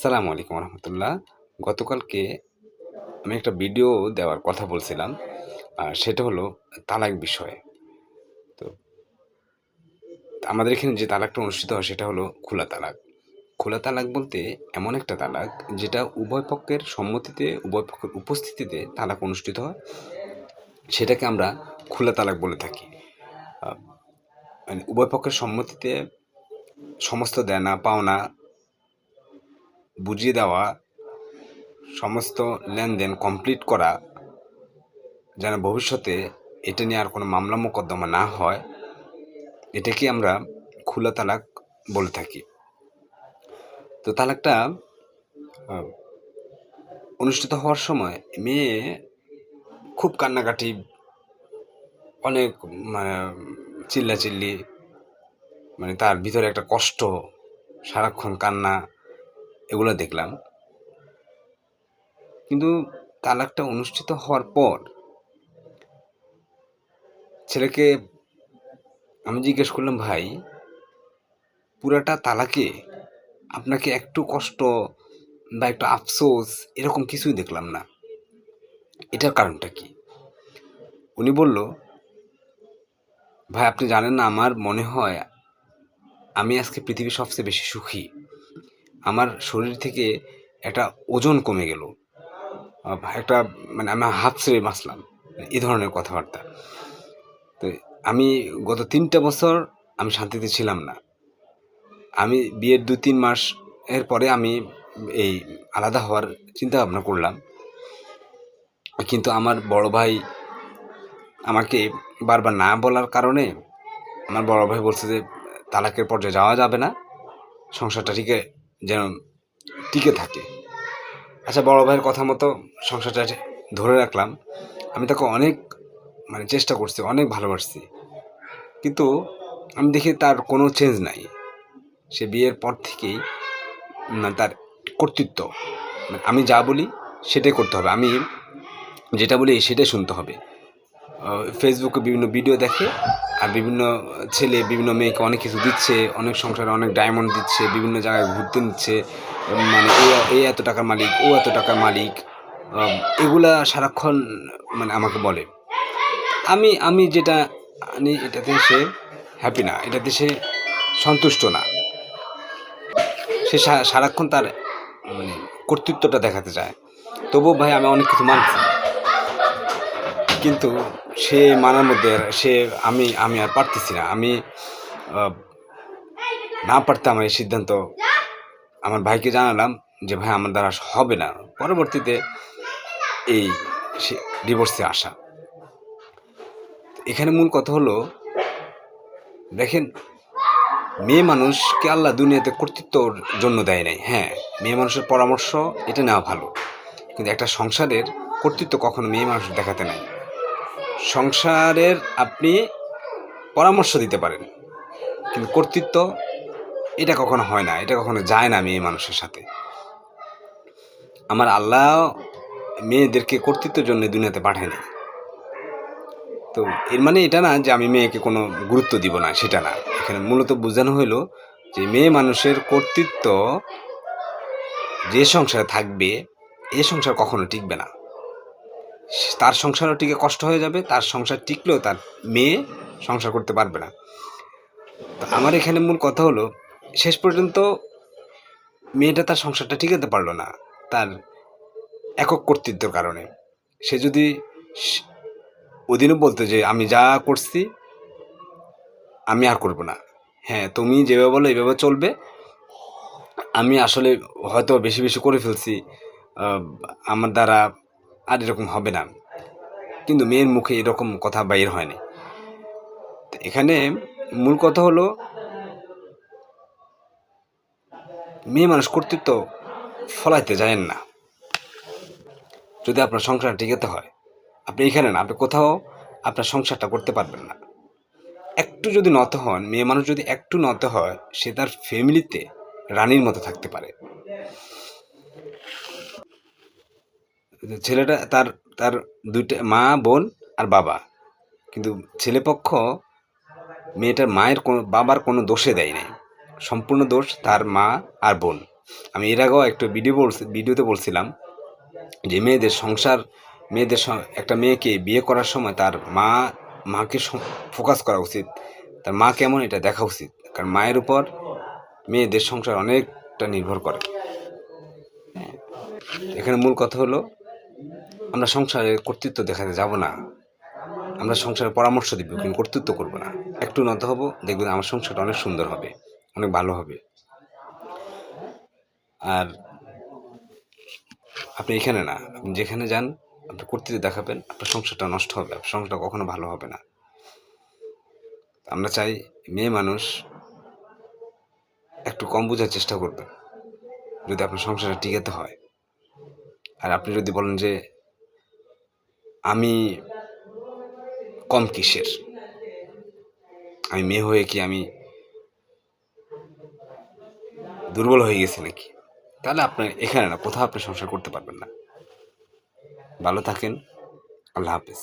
আসসালামু আলাইকুম রহমতুল্লাহ। গতকালকে আমি একটা ভিডিও দেওয়ার কথা বলছিলাম। সেটা হলো তালাক বিষয়ে। তো আমাদের এখানে যে তালাকটা অনুষ্ঠিত হয় সেটা হলো খোলা তালাক। খোলা তালাক বলতে এমন একটা তালাক যেটা উভয় পক্ষের সম্মতিতে, উভয় পক্ষের উপস্থিতিতে তালাক অনুষ্ঠিত হয়। সেটাকে আমরা খোলা তালাক বলে থাকি। আ মানে উভয় পক্ষের সম্মতিতে সমস্ত দেনা পাওনা বুঝিয়ে দেওয়া, সমস্ত লেনদেন কমপ্লিট করা, যেন ভবিষ্যতে এটা নিয়ে আর কোনো মামলা মোকদ্দমা না হয়, এটাকে আমরা খোলা তালাক বলে থাকি। তো তালাকটা আহ, অনুষ্ঠিত হওয়ার সময় মেয়ে খুব কান্নাকাটি, অনেক মানে চিল্লাচিল্লি, মানে তার ভিতরে একটা কষ্ট, সারাক্ষণ কান্না, এগুলো দেখলাম। কিন্তু তালাকটা অনুষ্ঠিত হওয়ার পর ছেলেকে আমি জিজ্ঞেস করলাম, ভাই পুরাটা তালাকে আপনাকে একটু কষ্ট বা একটু আফসোস এরকম কিছুই দেখলাম না, এটার কারণটা কি? উনি বলল, ভাই আপনি জানেন না, আমার মনে হয় আমি আজকে পৃথিবীর সবচেয়ে বেশি সুখী। আমার শরীর থেকে একটা ওজন কমে গেল, একটা মানে আমি হাফ ছেড়ে বাঁচলাম, এই ধরনের কথাবার্তা। তো আমি গত 3টা বছর আমি শান্তিতে ছিলাম না। আমি বিয়ের 2-3 মাস এর পরে আমি এই আলাদা হওয়ার চিন্তা ভাবনা করলাম, কিন্তু আমার বড় ভাই আমাকে বারবার না বলার কারণে আমার বড় ভাই বলছে যে তালাকের পর্যায়ে যাওয়া যাবে না, সংসারটা যেন টিকে থাকে। আচ্ছা, বড় ভাইয়ের কথা মতো সংসারটা ধরে রাখলাম। আমি তাকে অনেক মানে চেষ্টা করছি, অনেক ভালোবাসছি, কিন্তু আমি দেখি তার কোনো চেঞ্জ নাই। সে বিয়ের পর থেকেই তার কর্তৃত্ব, মানে আমি যা বলি সেটাই করতে হবে, আমি যেটা বলি সেটাই শুনতে হবে। ফেসবুকে বিভিন্ন ভিডিও দেখে, আর বিভিন্ন ছেলে বিভিন্ন মেয়েকে অনেক কিছু দিচ্ছে, অনেক সংসারে অনেক ডায়মন্ড দিচ্ছে, বিভিন্ন জায়গায় ঘুরতে নিচ্ছে, মানে এ এত টাকার মালিক, ও এত টাকার মালিক, এগুলা সারাক্ষণ মানে আমাকে বলে। আমি আমি যেটা আনি এটাতে সে হ্যাপি না, এটাতে সে সন্তুষ্ট না। সে সারাক্ষণ তার মানে কর্তৃত্বটা দেখাতে চায়। তবুও ভাই আমি অনেক কিছু মানছি, কিন্তু সে মানার মধ্যে সে আমি আমি আর পারতেছি না। আমি না পারতে আমার এই সিদ্ধান্ত আমার ভাইকে জানালাম যে ভাই আমার দ্বারা হবে না। পরবর্তীতে এই ডিভোর্সে আসা। এখানে মূল কথা হলো, দেখেন, মেয়ে মানুষকে আল্লাহ দুনিয়াতে কর্তৃত্বর জন্য দেয় নাই। হ্যাঁ, মেয়ে মানুষের পরামর্শ এটা নেওয়া ভালো, কিন্তু একটা সংসারের কর্তৃত্ব কখনো মেয়ে মানুষ দেখাতে নাই। সংসারের আপনি পরামর্শ দিতে পারেন, কিন্তু কর্তৃত্ব এটা কখনো হয় না, এটা কখনো যায় না মেয়ে মানুষের সাথে। আমার আল্লাহ মেয়েদেরকে কর্তৃত্বের জন্য দুনিয়াতে পাঠায় না। তো এর মানে এটা না যে আমি মেয়েকে কোনো গুরুত্ব দিব না, সেটা না। এখানে মূলত বোঝানো হলো যে মেয়ে মানুষের কর্তৃত্ব যে সংসারে থাকবে, এ সংসার কখনো টিকবে না। তার সংসারও টিকে কষ্ট হয়ে যাবে, তার সংসার টিকলেও তার মেয়ে সংসার করতে পারবে না। তো আমার এখানে মূল কথা হলো, শেষ পর্যন্ত মেয়েটা তার সংসারটা টিকাতে পারলো না তার একক কর্তৃত্বের কারণে। সে যদি ওদিনও বলতো যে আমি যা করছি আমি আর করবো না, হ্যাঁ তুমি যেভাবে বলো এইভাবে চলবে, আমি আসলে হয়তো বেশি বেশি করে ফেলছি, আমার দ্বারা আর এরকম হবে না, কিন্তু মেয়ের মুখে এরকম কথা বাইর হয়নি। এখানে মূল কথা হলো, মেয়ে মানুষ কর্তৃত্ব ফলাইতে যায়েন না। যদি আপনার সংসার টিকাতে হয়, আপনি এখানে না, আপনি কোথাও আপনার সংসারটা করতে পারবেন না। একটু যদি নত হন, মেয়ে মানুষ যদি একটু নত হয়, সে তার ফ্যামিলিতে রানীর মতো থাকতে পারে। ছেলেটা তার তার দুইটা মা, বোন আর বাবা, কিন্তু ছেলেপক্ষ মেয়েটার মায়ের কোনো বাবার কোনো দোষে দেয় নাই, সম্পূর্ণ দোষ তার মা আর বোন। আমি এর আগেও একটা ভিডিওতে বলছিলাম যে একটা মেয়েকে বিয়ে করার সময় তার মাকে ফোকাস করা উচিত, তার মা কেমন এটা দেখা উচিত, কারণ মায়ের উপর মেয়েদের সংসার অনেকটা নির্ভর করে। এখানে মূল কথা হলো আমরা সংসারে কর্তৃত্ব দেখাতে যাব না, আমরা সংসারে পরামর্শ দিব কিন্তু কর্তৃত্ব করবো না। একটু নত হব, দেখবেন আমার সংসারটা অনেক সুন্দর হবে, অনেক ভালো হবে। আর আপনি এখানে না, আপনি যেখানে যান আপনি কর্তৃত্ব দেখাবেন, আপনার সংসারটা নষ্ট হবে, আপনার সংসারটা কখনো ভালো হবে না। আমরা চাই মেয়ে মানুষ একটু কম বোঝার চেষ্টা করবেন যদি আপনার সংসারটা টিকাতে হয়। আর আপনি যদি বলেন যে আমি কম কিসের, আমি মেয়ে হয়ে কি আমি দুর্বল হয়ে গেছি নাকি, তাহলে আপনার এখানে না, কোথাও আপনি সংসার করতে পারবেন না। ভালো থাকেন, আল্লাহ হাফেজ।